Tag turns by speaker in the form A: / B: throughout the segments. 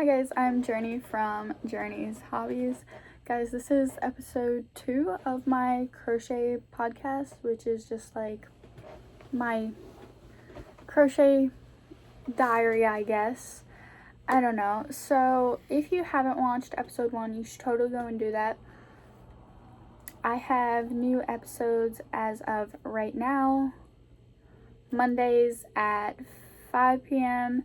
A: Hi guys, I'm Journey from Journey's Hobbies. Guys, this is episode 2 of my crochet podcast, which is just like my crochet diary, I guess. I don't know. So if you haven't watched episode 1, you should totally go and do that. I have new episodes as of right now, Mondays at 5 p.m.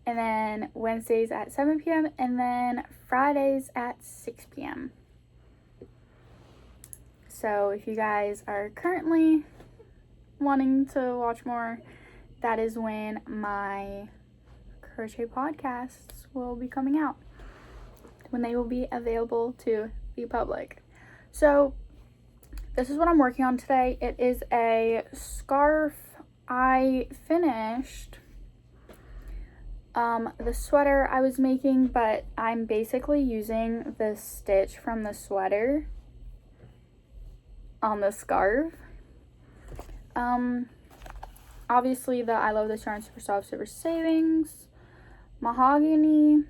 A: and then Wednesdays at 7 p.m. and then Fridays at 6 p.m. So if you guys are currently wanting to watch more, that is when my crochet podcasts will be coming out, when they will be available to the public. So this is what I'm working on today. It is a scarf. I finished the sweater I was making, but I'm basically using the stitch from the sweater on the scarf. Obviously the I Love This Yarn Super Soft Super Savings Mahogany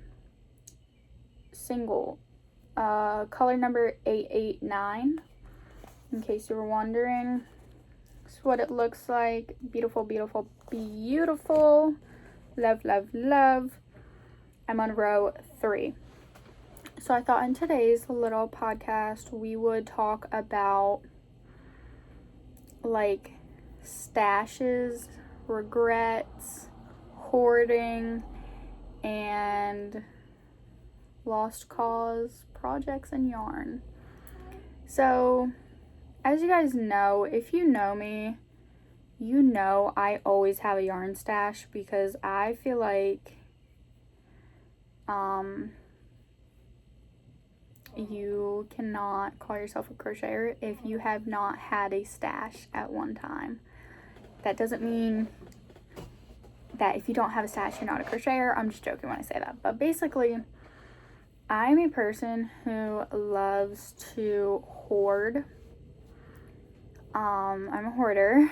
A: single, color number 889, in case you were wondering. This is what it looks like. Beautiful, beautiful, beautiful. Love, love, love. I'm on row 3. So I thought in today's little podcast we would talk about like stashes, regrets, hoarding, and lost cause projects and yarn. So as you guys know, if you know me, you know I always have a yarn stash, because I feel like you cannot call yourself a crocheter if you have not had a stash at one time. That doesn't mean that if you don't have a stash, you're not a crocheter. I'm just joking when I say that. But basically, I'm a person who loves to hoard. I'm a hoarder.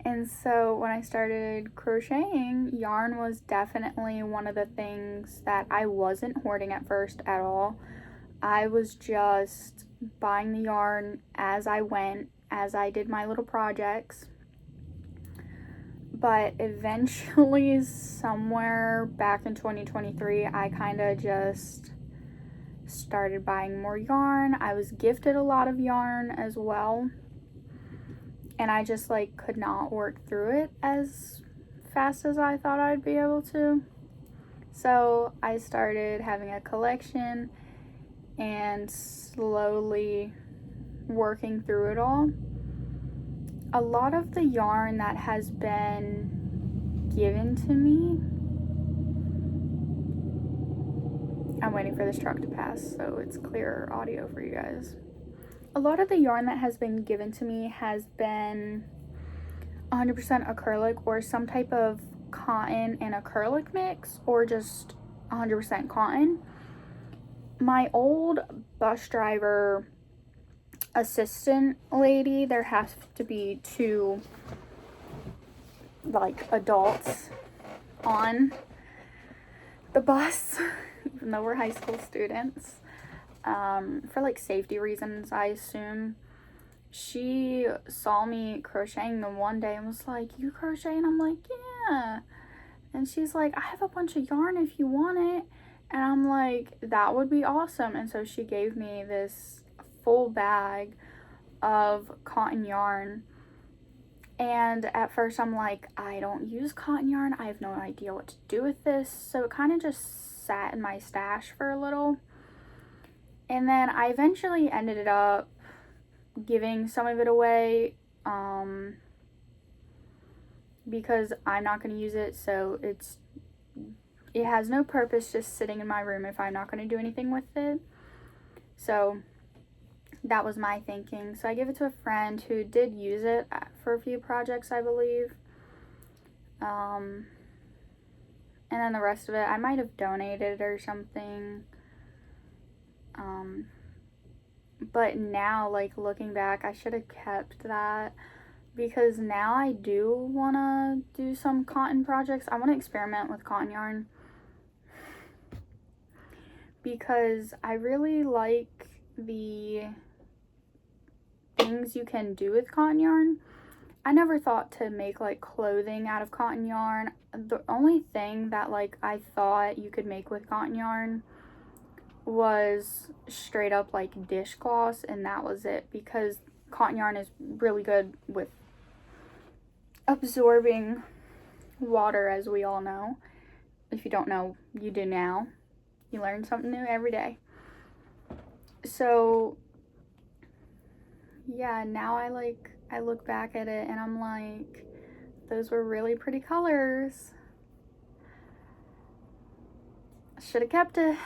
A: And so when I started crocheting, yarn was definitely one of the things that I wasn't hoarding at first at all. I was just buying the yarn as I went, as I did my little projects. But eventually, somewhere back in 2023, I kind of just started buying more yarn. I was gifted a lot of yarn as well, and I just like could not work through it as fast as I thought I'd be able to. So I started having a collection and slowly working through it all. A lot of the yarn that has been given to me, I'm waiting for this truck to pass so it's clearer audio for you guys. A lot of the yarn that has been given to me has been 100% acrylic, or some type of cotton and acrylic mix, or just 100% cotton. My old bus driver assistant lady, there has to be 2 like adults on the bus, even though we're high school students, for like safety reasons, I assume. She saw me crocheting the one day and was like, "You crochet?" And I'm like, "Yeah." And she's like, "I have a bunch of yarn if you want it." And I'm like, "That would be awesome." And so she gave me this full bag of cotton yarn. And at first I'm like, I don't use cotton yarn. I have no idea what to do with this. So it kind of just sat in my stash for a little. And then I eventually ended it up giving some of it away, because I'm not going to use it. So it has no purpose just sitting in my room if I'm not going to do anything with it. So that was my thinking. So I gave it to a friend who did use it for a few projects, I believe. And then the rest of it, I might have donated or something. But now, like, looking back, I should have kept that, because now I do want to do some cotton projects. I want to experiment with cotton yarn. because I really like the things you can do with cotton yarn. I never thought to make like clothing out of cotton yarn. The only thing that like I thought you could make with cotton yarn was straight up like dishcloths, and that was it, because cotton yarn is really good with absorbing water, as we all know. If you don't know, you do now. You learn something new every day. So yeah, now I look back at it and I'm like, those were really pretty colors. Should have kept it.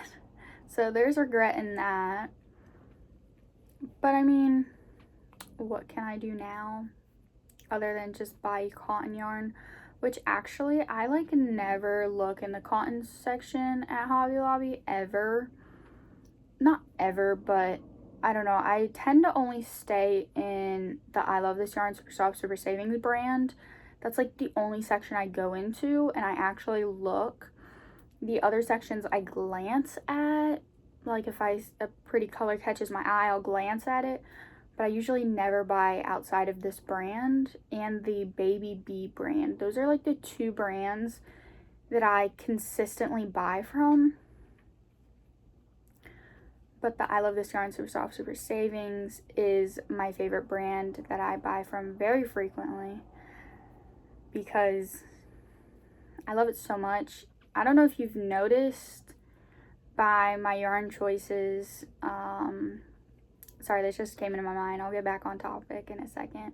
A: So there's regret in that. But I mean, what can I do now other than just buy cotton yarn? Which actually, I like never look in the cotton section at Hobby Lobby ever. Not ever, but I don't know. I tend to only stay in the I Love This Yarn Stop Super Savings brand. That's like the only section I go into, and I actually look. The other sections I glance at. Like if a pretty color catches my eye, I'll glance at it. But I usually never buy outside of this brand and the Baby Bee brand. Those are like the two brands that I consistently buy from. But the I Love This Yarn Super Soft Super Savings is my favorite brand that I buy from very frequently, because I love it so much. I don't know if you've noticed by my yarn choices, sorry, this just came into my mind. I'll get back on topic in a second.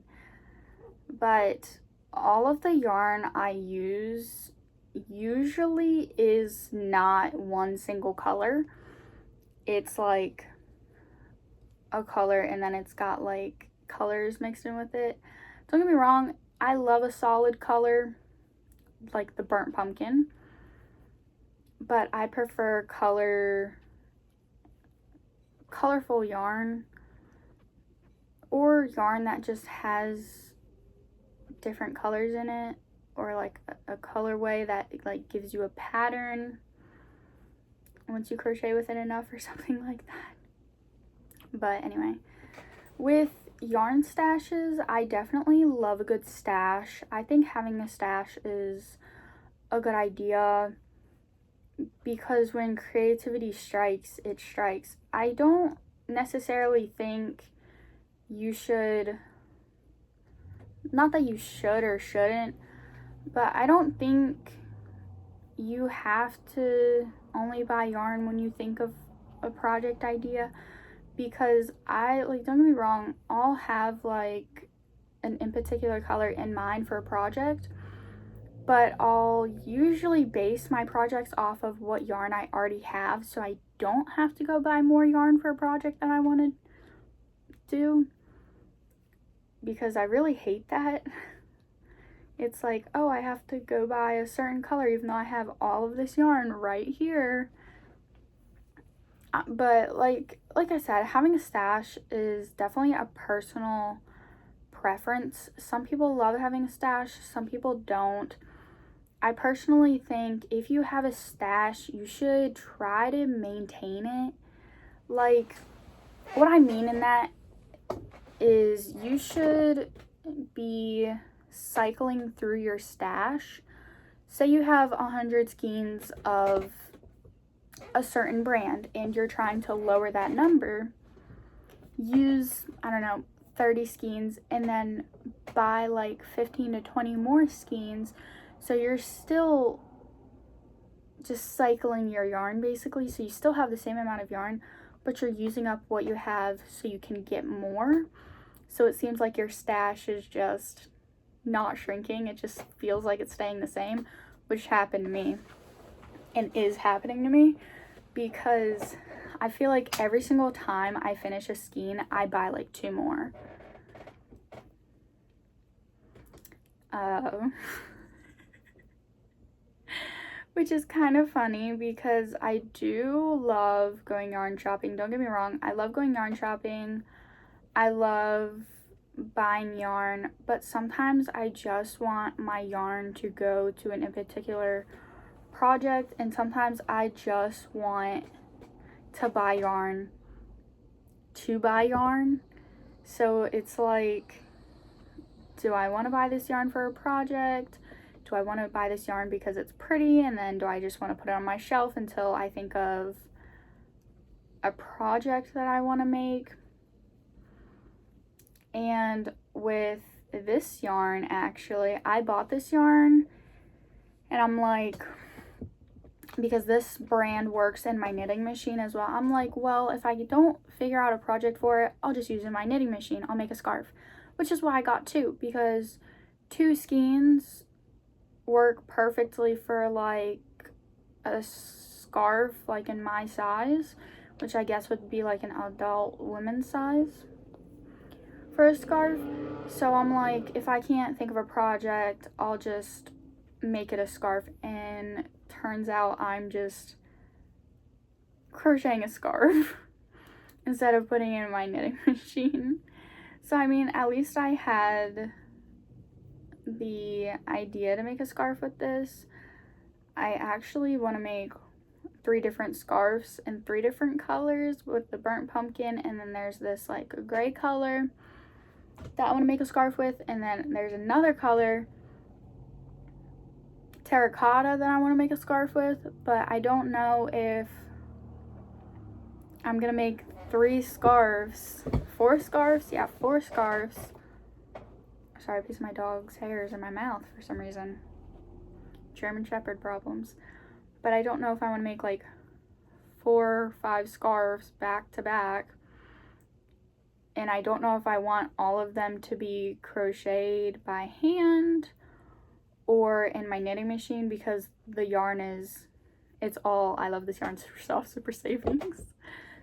A: But all of the yarn I use usually is not one single color. It's like a color and then it's got like colors mixed in with it. Don't get me wrong, I love a solid color like the burnt pumpkin, but I prefer colorful yarn, or yarn that just has different colors in it, or like a colorway that like gives you a pattern once you crochet with it enough or something like that. But anyway, with yarn stashes, I definitely love a good stash. I think having a stash is a good idea, because when creativity strikes, it strikes. I don't necessarily think you should, not that you should or shouldn't, but I don't think you have to only buy yarn when you think of a project idea, because don't get me wrong, I'll have like an in particular color in mind for a project, but I'll usually base my projects off of what yarn I already have, so I don't have to go buy more yarn for a project that I want to do, because I really hate that. It's like, oh, I have to go buy a certain color even though I have all of this yarn right here. But like I said, having a stash is definitely a personal preference. Some people love having a stash, some people don't. I personally think if you have a stash, you should try to maintain it. Like, what I mean in that is you should be cycling through your stash. Say you have 100 skeins of a certain brand and you're trying to lower that number. Use, I don't know, 30 skeins and then buy like 15 to 20 more skeins, so you're still just cycling your yarn basically. So you still have the same amount of yarn, but you're using up what you have so you can get more. So it seems like your stash is just not shrinking. It just feels like it's staying the same, which happened to me and is happening to me, because I feel like every single time I finish a skein, I buy like 2 more. Which is kind of funny, because I do love going yarn shopping. Don't get me wrong, I love going yarn shopping. I love buying yarn, but sometimes I just want my yarn to go to an in particular project, and sometimes I just want to buy yarn to buy yarn. So it's like, do I want to buy this yarn for a project? Do I want to buy this yarn because it's pretty? And then do I just want to put it on my shelf until I think of a project that I want to make? And with this yarn, actually, I bought this yarn and I'm like, because this brand works in my knitting machine as well, I'm like, well, if I don't figure out a project for it, I'll just use it in my knitting machine. I'll make a scarf, which is why I got two, because two skeins work perfectly for like a scarf like in my size, which I guess would be like an adult women's size for a scarf. So I'm like, if I can't think of a project, I'll just make it a scarf. And turns out I'm just crocheting a scarf instead of putting it in my knitting machine. So I mean, at least I had the idea to make a scarf with this. I actually want to make 3 different scarves in 3 different colors with the burnt pumpkin, and then there's this like gray color that I want to make a scarf with, and then there's another color, terracotta, that I want to make a scarf with. But I don't know if I'm gonna make 4 scarves. Yeah, 4 scarves. Sorry, a piece of my dog's hair is in my mouth for some reason. German Shepherd problems. But I don't know if I want to make like 4 or 5 scarves back to back. And I don't know if I want all of them to be crocheted by hand or in my knitting machine, because the yarn is, it's all, I love this yarn, super savings.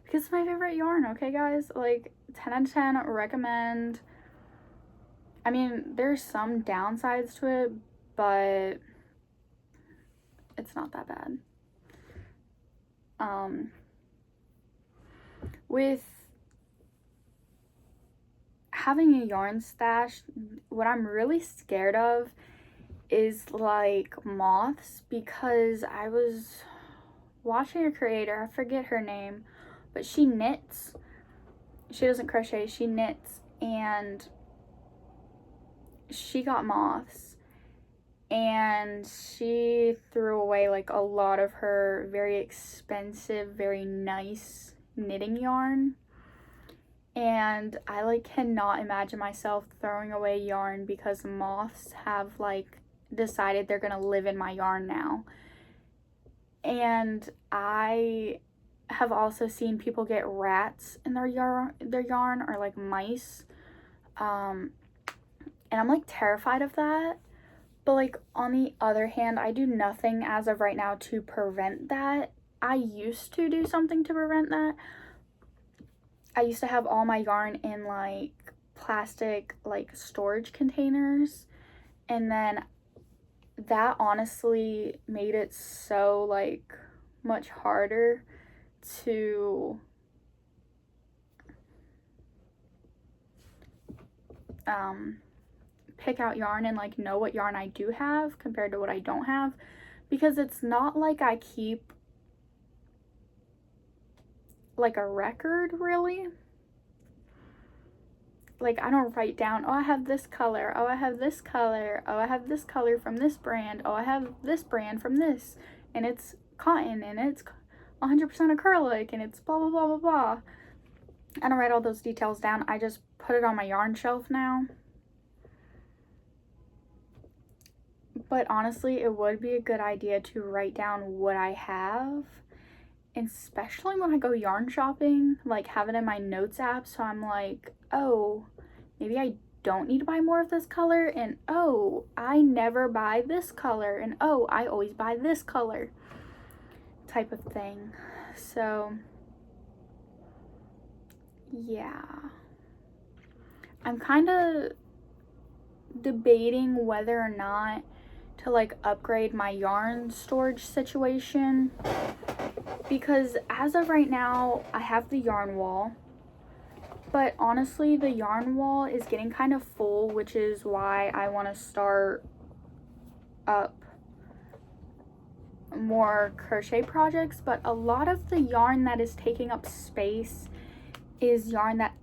A: Because it's my favorite yarn, okay guys? Like 10 out of 10, recommend. I mean, there's some downsides to it, but it's not that bad. With having a yarn stash, what I'm really scared of is like moths, because I was watching a creator, I forget her name, but she knits. She doesn't crochet, she knits, and she got moths, and she threw away like a lot of her very expensive, very nice knitting yarn. And I like cannot imagine myself throwing away yarn because moths have like decided they're gonna live in my yarn now. And I have also seen people get rats in their yarn or like mice. And I'm like terrified of that. But like on the other hand, I do nothing as of right now to prevent that. I used to do something to prevent that. I used to have all my yarn in like plastic like storage containers, and then that honestly made it so like much harder to pick out yarn and like know what yarn I do have compared to what I don't have, because it's not like I keep like a record really. Like I don't write down, oh I have this color, oh I have this color, oh I have this color from this brand, oh I have this brand from this, and it's cotton and it's 100% acrylic and it's blah blah blah blah blah. I don't write all those details down. I just put it on my yarn shelf now. But honestly, it would be a good idea to write down what I have, especially when I go yarn shopping, like have it in my notes app, so I'm like, oh, maybe I don't need to buy more of this color, and oh, I never buy this color, and oh, I always buy this color, type of thing. So yeah, I'm kind of debating whether or not to like upgrade my yarn storage situation, because as of right now I have the yarn wall, but honestly the yarn wall is getting kind of full, which is why I want to start up more crochet projects, but a lot of the yarn that is taking up space is yarn that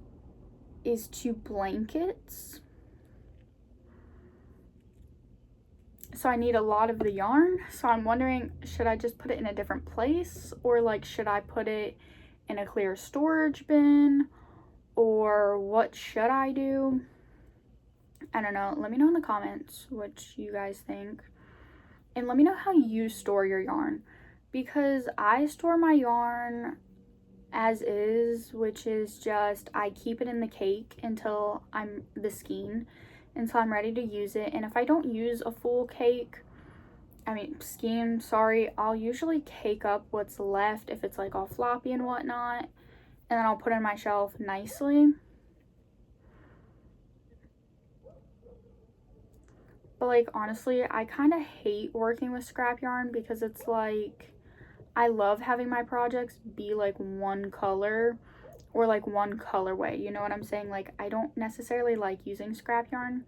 A: is to blankets. So I need a lot of the yarn. So I'm wondering, should I just put it in a different place, or like should I put it in a clear storage bin, or what should I do? I don't know. Let me know in the comments what you guys think. And let me know how you store your yarn, because I store my yarn as is, which is just I keep it in the cake until the skein until I'm ready to use it. And if I don't use a full skein, sorry, I'll usually cake up what's left if it's like all floppy and whatnot, and then I'll put it on my shelf nicely. But like honestly, I kind of hate working with scrap yarn because it's like I love having my projects be like one color or like one colorway, you know what I'm saying? Like I don't necessarily like using scrap yarn,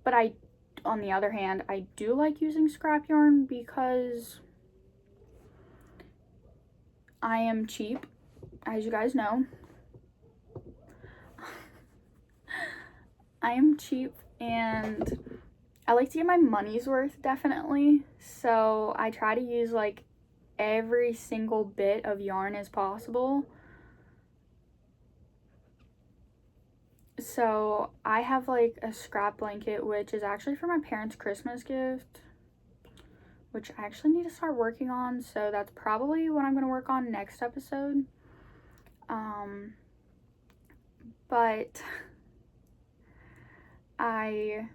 A: but on the other hand, I do like using scrap yarn because I am cheap, as you guys know. I am cheap and I like to get my money's worth, definitely. So I try to use like every single bit of yarn as possible. So I have like a scrap blanket, which is actually for my parents' Christmas gift, which I actually need to start working on. So that's probably what I'm going to work on next episode. But I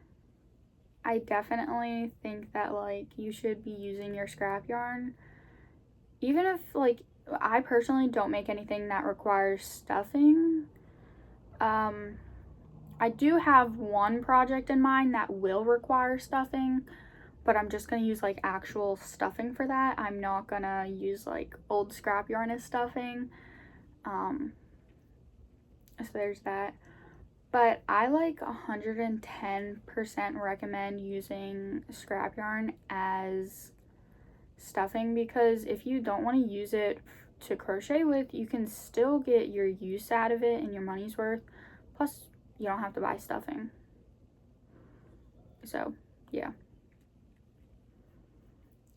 A: definitely think that like you should be using your scrap yarn, even if like I personally don't make anything that requires stuffing. I do have one project in mind that will require stuffing, but I'm just gonna use like actual stuffing for that. I'm not gonna use like old scrap yarn as stuffing. So there's that. But I like 110% recommend using scrap yarn as stuffing, because if you don't want to use it to crochet with, you can still get your use out of it and your money's worth. Plus, you don't have to buy stuffing. So, yeah.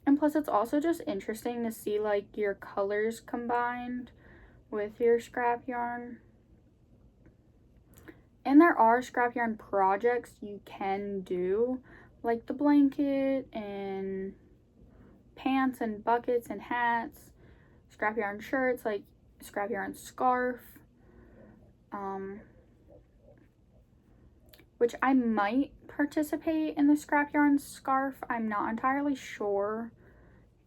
A: And plus, it's also just interesting to see like your colors combined with your scrap yarn. And there are scrap yarn projects you can do, like the blanket and pants and buckets and hats, scrap yarn shirts, like scrap yarn scarf, which I might participate in the scrap yarn scarf. I'm not entirely sure.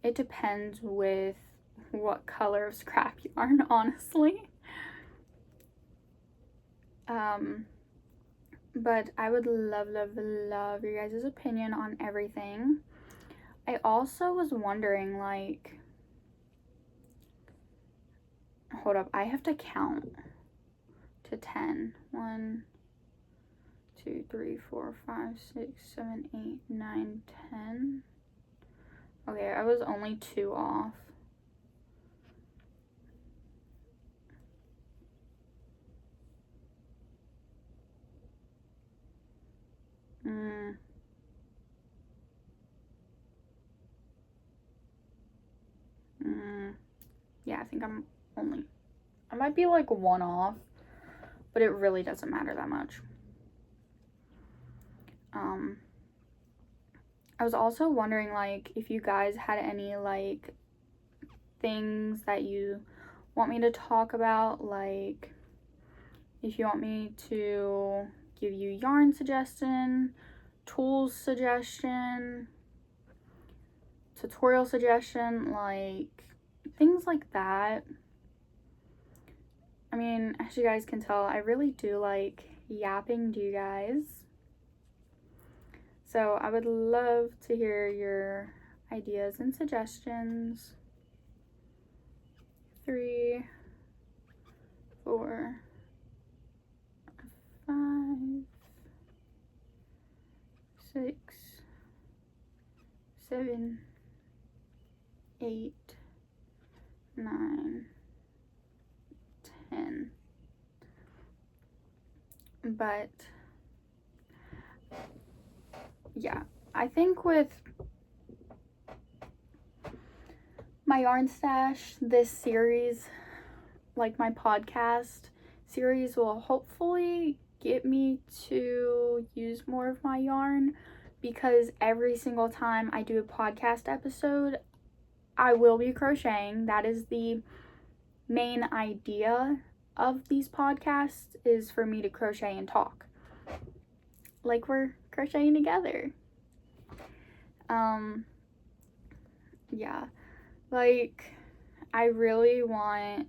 A: It depends with what color of scrap yarn, honestly. But I would love your guys' opinion on everything. I also was wondering, like, hold up, I have to count to 10. 1, 2, 3, 4, 5, 6, 7, 8, 9, 10. Okay, I was only 2 off. Yeah, I think I might be like 1 off, but it really doesn't matter that much. I was also wondering, like, if you guys had any, like, things that you want me to talk about, like, if you want me to give you yarn suggestion, tools suggestion, tutorial suggestion, like, things like that. I mean, as you guys can tell, I really do like yapping to you guys. So I would love to hear your ideas and suggestions. 3, 4, 5, 6, 7, 8, 9, 10. But yeah, I think with my yarn stash, this series, like my podcast series, will hopefully get me to use more of my yarn, because every single time I do a podcast episode, I will be crocheting. That is the main idea of these podcasts, is for me to crochet and talk like we're crocheting together. Yeah, like I really want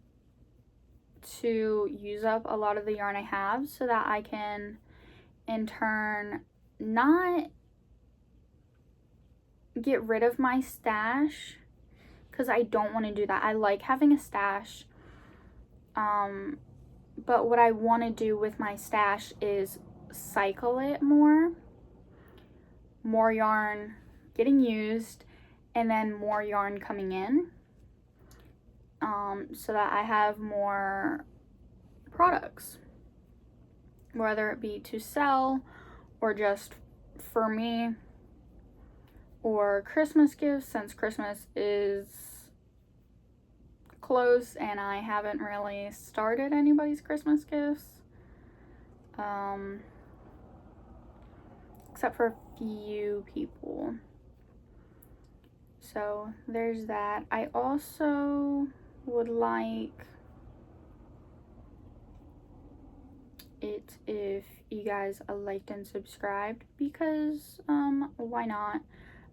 A: to use up a lot of the yarn I have, so that I can in turn not get rid of my stash, because I don't want to do that. I like having a stash, but what I want to do with my stash is cycle it more yarn getting used, and then more yarn coming in, so that I have more products, whether it be to sell or just for me, or Christmas gifts, since Christmas is close and I haven't really started anybody's Christmas gifts, except for a few people. So there's that. I also would like it if you guys liked and subscribed, because why not?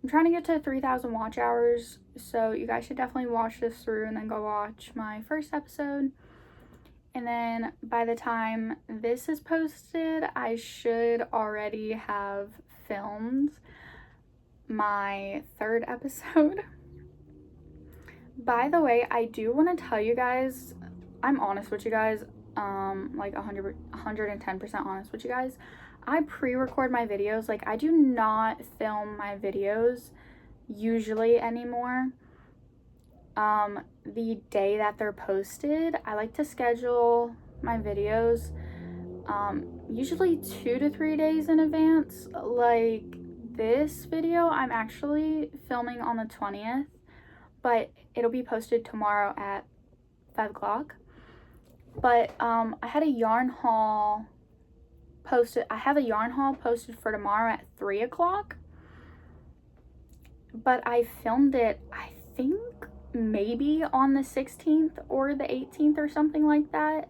A: I'm trying to get to 3,000 watch hours, so you guys should definitely watch this through and then go watch my first episode. And then by the time this is posted, I should already have filmed my third episode. By the way, I do want to tell you guys, I'm honest with you guys, like 110% honest with you guys. I pre-record my videos. Like, I do not film my videos usually anymore the day that they're posted. I like to schedule my videos usually 2 to 3 days in advance. Like this video, I'm actually filming on the 20th, but it'll be posted tomorrow at 5 o'clock. But I had a yarn haul posted. I have a yarn haul posted for tomorrow at 3 o'clock. But I filmed it, I think, maybe on the 16th or the 18th or something like that.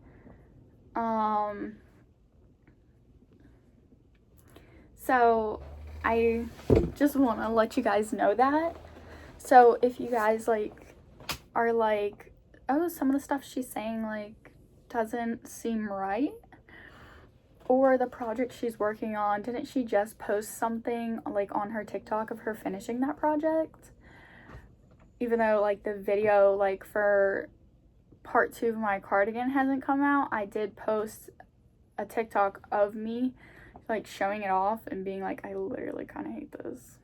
A: So I just want to let you guys know that. So if you guys like are like, oh, some of the stuff she's saying like doesn't seem right, or the project she's working on, didn't she just post something like on her TikTok of her finishing that project? Even though like the video like for part 2 of my cardigan hasn't come out, I did post a TikTok of me like showing it off and being like, I literally kind of hate this.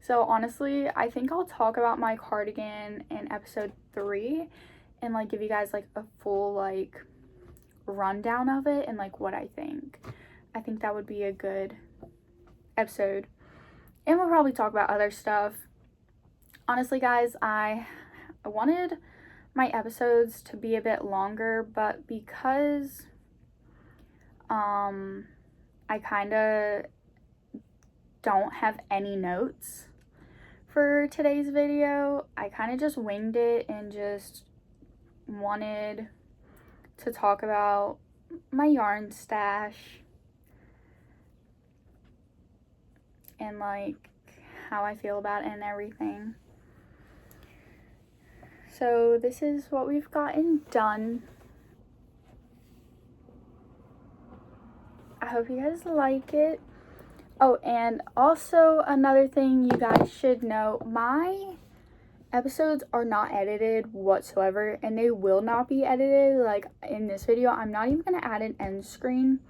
A: So honestly, I think I'll talk about my cardigan in episode 3 and like give you guys like a full like rundown of it and like what I think. I think that would be a good episode. And we'll probably talk about other stuff. Honestly, guys, I wanted my episodes to be a bit longer, but because I kind of don't have any notes for today's video, I kind of just winged it and just wanted to talk about my yarn stash and like how I feel about it and everything. So this is what we've gotten done. I hope you guys like it. Oh, and also another thing you guys should know, my episodes are not edited whatsoever, and they will not be edited. Like in this video, I'm not even going to add an end screen.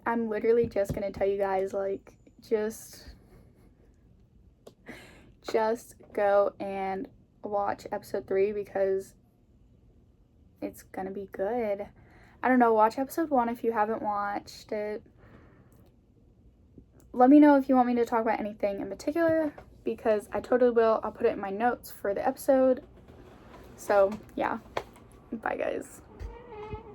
A: I'm literally just going to tell you guys like just go and watch episode 3 because it's gonna be good. I don't know, watch episode 1 if you haven't watched it. Let me know if you want me to talk about anything in particular, because I totally will. I'll put it in my notes for the episode. So, yeah. Bye, guys.